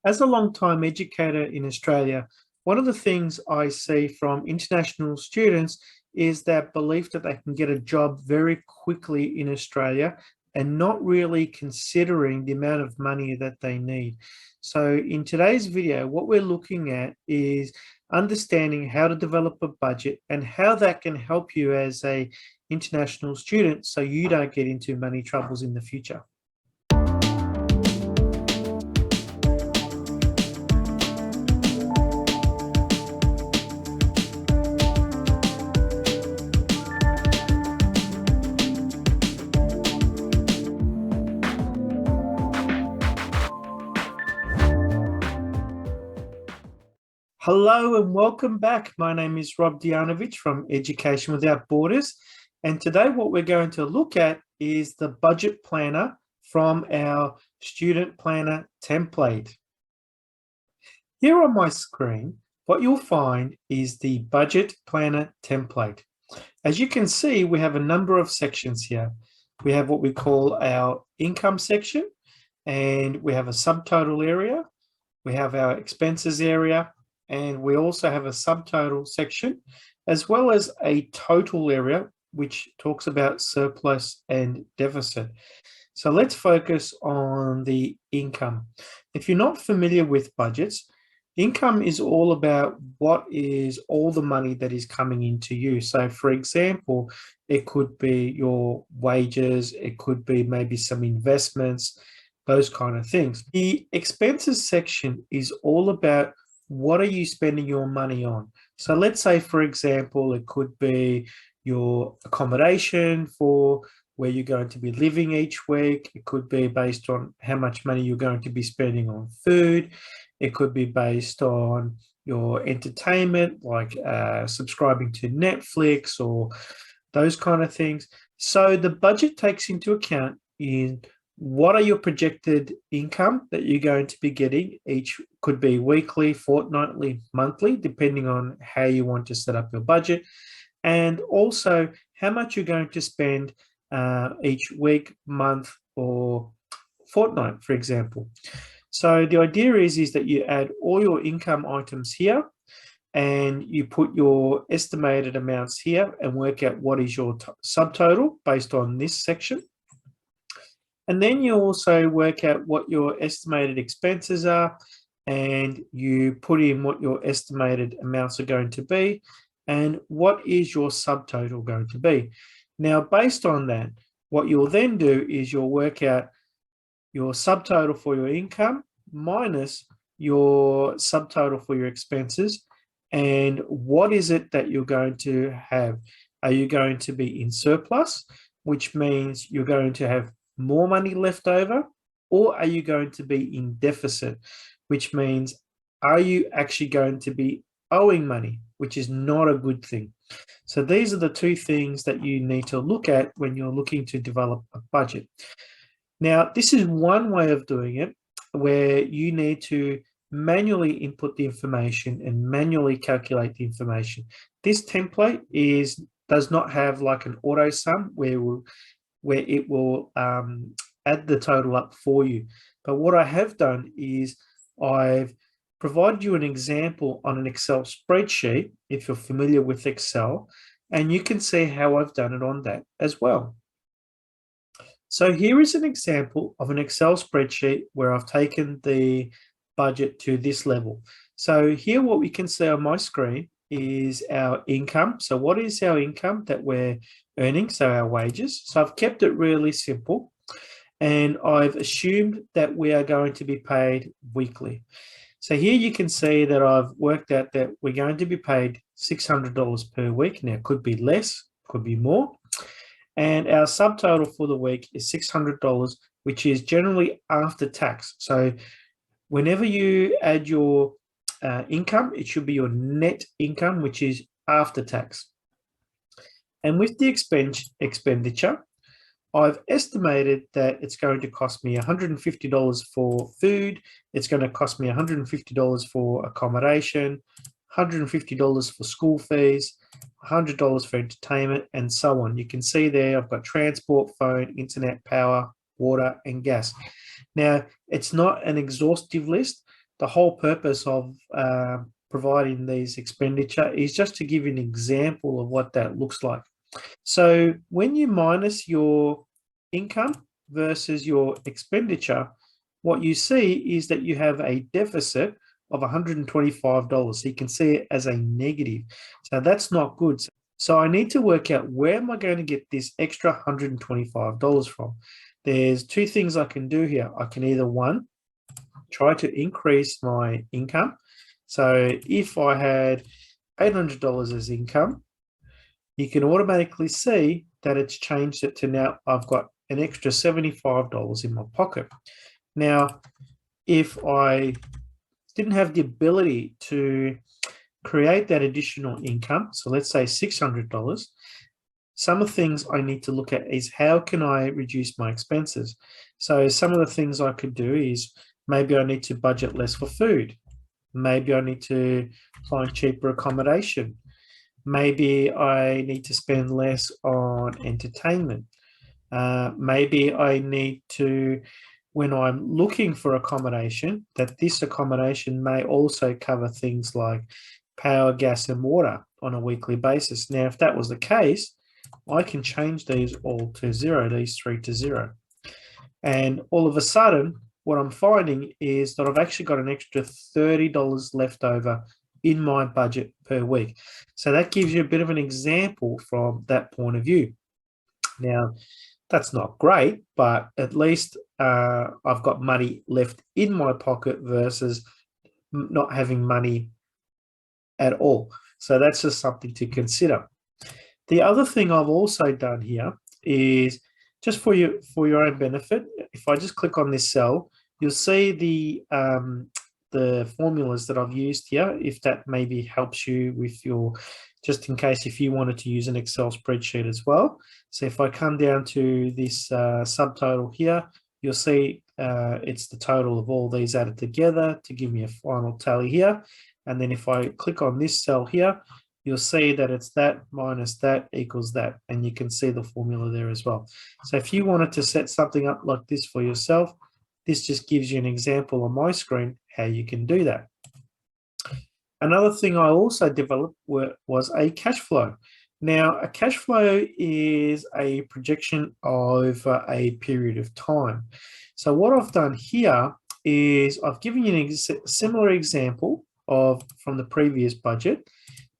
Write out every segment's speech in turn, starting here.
As a long-time educator in Australia, one of the things I see from international students is that belief that they can get a job very quickly in Australia and not really considering the amount of money that they need. So in today's video, what we're looking at is understanding how to develop a budget and how that can help you as a international student so you don't get into money troubles in the future. Hello and welcome back. My name is Rob Dianovich from Education Without Borders. And today what we're going to look at is the budget planner from our student planner template. Here on my screen, what you'll find is the budget planner template. As you can see, we have a number of sections here. We have what we call our income section, and we have a subtotal area. We have our expenses area, and we also have a subtotal section, as well as a total area, which talks about surplus and deficit. So let's focus on the income. If you're not familiar with budgets, income is all about what is all the money that is coming into you. So for example, it could be your wages, it could be maybe some investments, those kind of things. The expenses section is all about what are you spending your money on? So let's say, for example, it could be your accommodation for where you're going to be living each week. It could be based on how much money you're going to be spending on food. It could be based on your entertainment, like subscribing to Netflix or those kind of things. So the budget takes into account in what are your projected income that you're going to be getting. Each could be weekly, fortnightly, monthly, depending on how you want to set up your budget. And also how much you're going to spend each week, month, or fortnight, for example. So the idea is that you add all your income items here and you put your estimated amounts here and work out what is your subtotal based on this section. And then you also work out what your estimated expenses are, and you put in what your estimated amounts are going to be and what is your subtotal going to be. Now, based on that, what you'll then do is you'll work out your subtotal for your income minus your subtotal for your expenses, and what is it that you're going to have. Are you going to be in surplus, which means you're going to have more money left over, or are you going to be in deficit, which means are you actually going to be owing money, which is not a good thing. So these are the two things that you need to look at when you're looking to develop a budget. Now, this is one way of doing it where you need to manually input the information and manually calculate the information. This template does not have like an auto sum where it will add the total up for you. But what I have done is I've provided you an example on an Excel spreadsheet, if you're familiar with Excel, and you can see how I've done it on that as well. So here is an example of an Excel spreadsheet where I've taken the budget to this level. So here what we can see on my screen is our income. So what is our income that we're earning? So our wages. So I've kept it really simple, and I've assumed that we are going to be paid weekly. So here you can see that I've worked out that we're going to be paid $600 per week. Now it could be less, could be more. And our subtotal for the week is $600, which is generally after tax. So whenever you add your income, it should be your net income, which is after tax. And with the expenditure, I've estimated that it's going to cost me $150 for food, it's going to cost me $150 for accommodation, $150 for school fees, $100 for entertainment, and so on. You can see there I've got transport, phone, internet, power, water, and gas. Now, it's not an exhaustive list, the whole purpose of providing these expenditure is just to give you an example of what that looks like. So when you minus your income versus your expenditure, what you see is that you have a deficit of $125. So you can see it as a negative. So that's not good. So I need to work out, where am I going to get this extra $125 from? There's two things I can do here. I can either, one, try to increase my income. So if I had $800 as income, you can automatically see that it's changed it to, now I've got an extra $75 in my pocket. Now, if I didn't have the ability to create that additional income, so let's say $600, some of the things I need to look at is, how can I reduce my expenses? So some of the things I could do is, maybe I need to budget less for food. Maybe I need to find cheaper accommodation. Maybe I need to spend less on entertainment. Maybe I need to, when I'm looking for accommodation, that this accommodation may also cover things like power, gas, and water on a weekly basis. Now, if that was the case, I can change these all to zero, these three to zero. And all of a sudden, what I'm finding is that I've actually got an extra $30 left over in my budget per week. So that gives you a bit of an example from that point of view. Now, that's not great, but at least I've got money left in my pocket versus not having money at all. So that's just something to consider. The other thing I've also done here is, just for your own benefit, if I just click on this cell, you'll see the formulas that I've used here, if that maybe helps you with your, just in case if you wanted to use an Excel spreadsheet as well. So if I come down to this subtotal here, you'll see it's the total of all these added together to give me a final tally here. And then if I click on this cell here, you'll see that it's that minus that equals that, and you can see the formula there as well. So if you wanted to set something up like this for yourself, this just gives you an example on my screen how you can do that. Another thing I also developed was a cash flow. Now, a cash flow is a projection over a period of time. So what I've done here is, I've given you a similar example from the previous budget,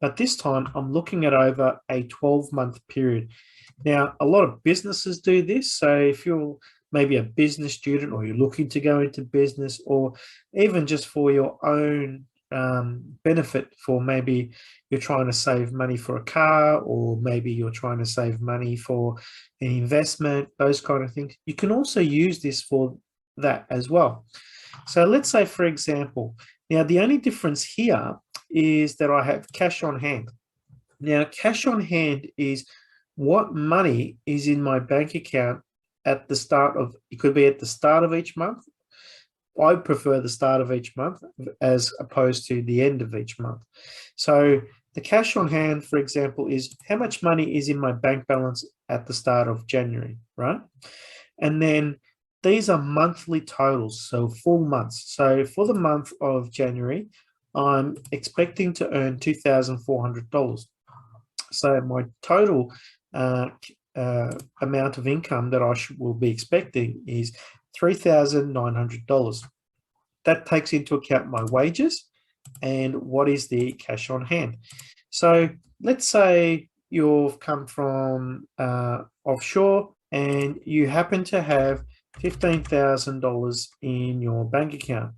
but this time I'm looking at over a 12-month period. Now, a lot of businesses do this. So if you're maybe a business student, or you're looking to go into business, or even just for your own benefit, for maybe you're trying to save money for a car, or maybe you're trying to save money for an investment, those kind of things, you can also use this for that as well. So let's say, for example, now the only difference here is that I have cash on hand. Now, cash on hand is what money is in my bank account at the start of, it could be at the start of each month. I prefer the start of each month as opposed to the end of each month. So the cash on hand, for example, is how much money is in my bank balance at the start of January, right? And then these are monthly totals, so full months. So for the month of January, I'm expecting to earn $2,400. So my total amount of income that I will be expecting is $3,900. That takes into account my wages and what is the cash on hand. So let's say you've come from offshore and you happen to have $15,000 in your bank account.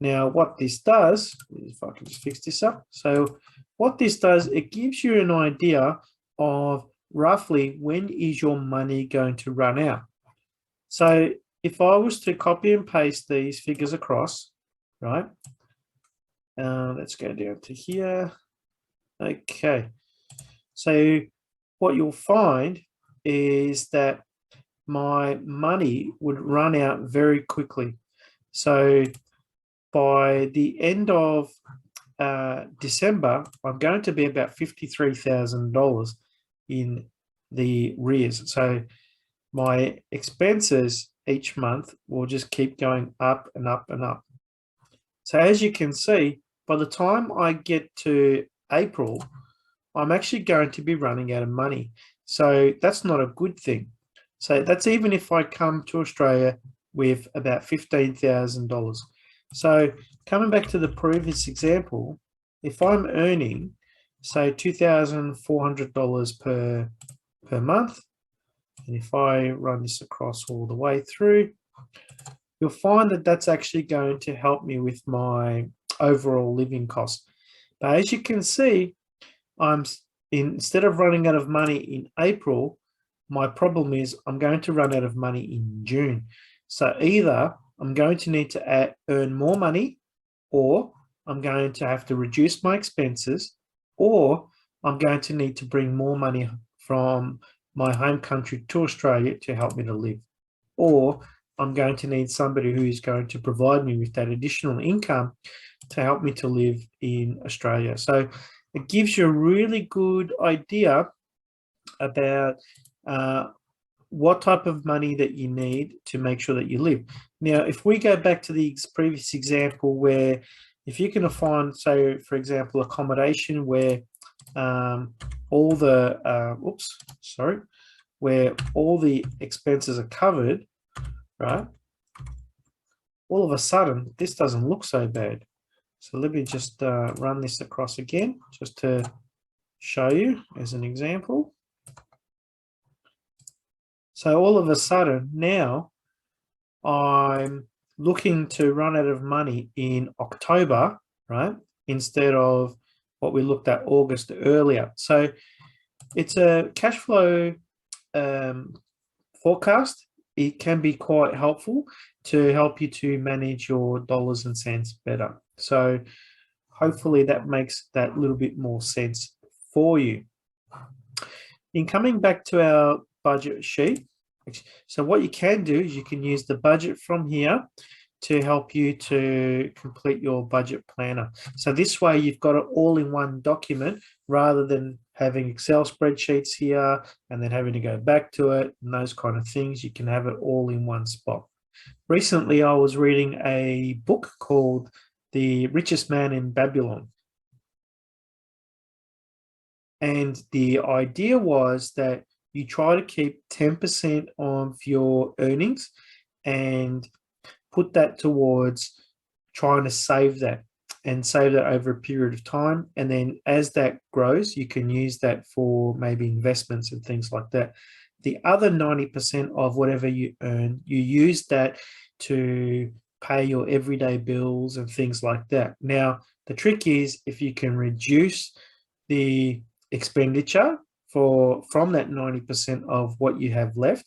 Now, what this does, if I can just fix this up. So what this does, it gives you an idea of roughly when is your money going to run out. So if I was to copy and paste these figures across, right? Let's go down to here. Okay. So what you'll find is that my money would run out very quickly. So by the end of December, I'm going to be about $53,000 in the arrears. So my expenses each month will just keep going up and up and up. So as you can see, by the time I get to April, I'm actually going to be running out of money. So that's not a good thing. So that's even if I come to Australia with about $15,000. So coming back to the previous example, if I'm earning, say, $2,400 per month, and if I run this across all the way through, you'll find that that's actually going to help me with my overall living costs. But as you can see, instead of running out of money in April, my problem is I'm going to run out of money in June. So either I'm going to need to earn more money, or I'm going to have to reduce my expenses, or I'm going to need to bring more money from my home country to Australia to help me to live, or I'm going to need somebody who is going to provide me with that additional income to help me to live in Australia. So it gives you a really good idea about what type of money that you need to make sure that you live. Now, if we go back to the previous example where if you can find, say, for example, accommodation where all the, where all the expenses are covered, right? All of a sudden, this doesn't look so bad. So let me just run this across again, just to show you as an example. So all of a sudden now I'm looking to run out of money in October, right? Instead of what we looked at August earlier. So it's a cash flow forecast. It can be quite helpful to help you to manage your dollars and cents better. So hopefully that makes that little bit more sense for you. In coming back to our budget sheet, so what you can do is you can use the budget from here to help you to complete your budget planner. So this way you've got it all in one document rather than having Excel spreadsheets here and then having to go back to it and those kind of things. You can have it all in one spot. Recently, I was reading a book called The Richest Man in Babylon. And the idea was that you try to keep 10% of your earnings and put that towards trying to save that and save that over a period of time. And then as that grows, you can use that for maybe investments and things like that. The other 90% of whatever you earn, you use that to pay your everyday bills and things like that. Now, the trick is if you can reduce the expenditure from that 90% of what you have left,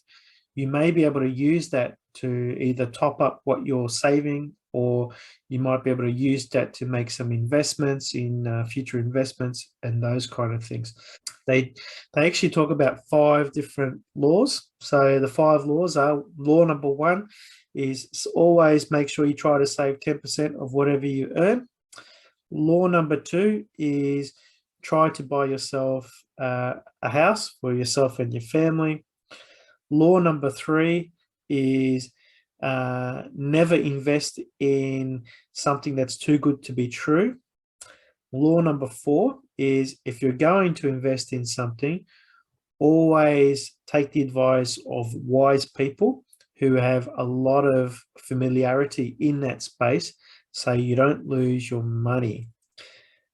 you may be able to use that to either top up what you're saving, or you might be able to use that to make some investments in future investments and those kind of things. They actually talk about 5 different laws. So the 5 laws are: law number 1 is always make sure you try to save 10% of whatever you earn. Law number 2 is try to buy yourself a house for yourself and your family. Law number 3 is never invest in something that's too good to be true. Law number 4 is if you're going to invest in something, always take the advice of wise people who have a lot of familiarity in that space so you don't lose your money.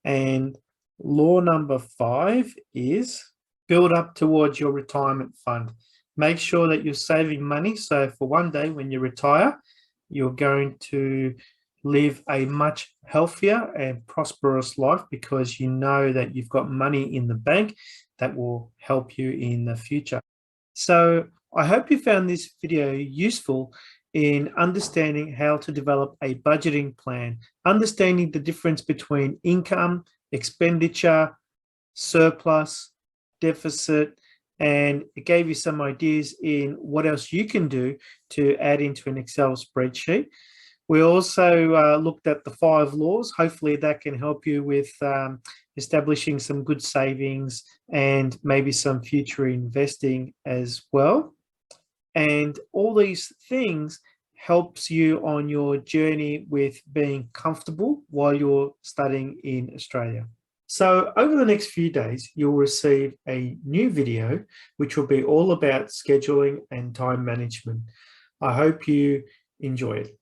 And law number 5 is build up towards your retirement fund. Make sure that you're saving money so for one day when you retire, you're going to live a much healthier and prosperous life because you know that you've got money in the bank that will help you in the future. So I hope you found this video useful in understanding how to develop a budgeting plan, understanding the difference between income, expenditure, surplus, deficit, and it gave you some ideas in what else you can do to add into an Excel spreadsheet. We also looked at the 5 laws. Hopefully that can help you with establishing some good savings and maybe some future investing as well. And all these things helps you on your journey with being comfortable while you're studying in Australia. So over the next few days, you'll receive a new video, which will be all about scheduling and time management. I hope you enjoy it.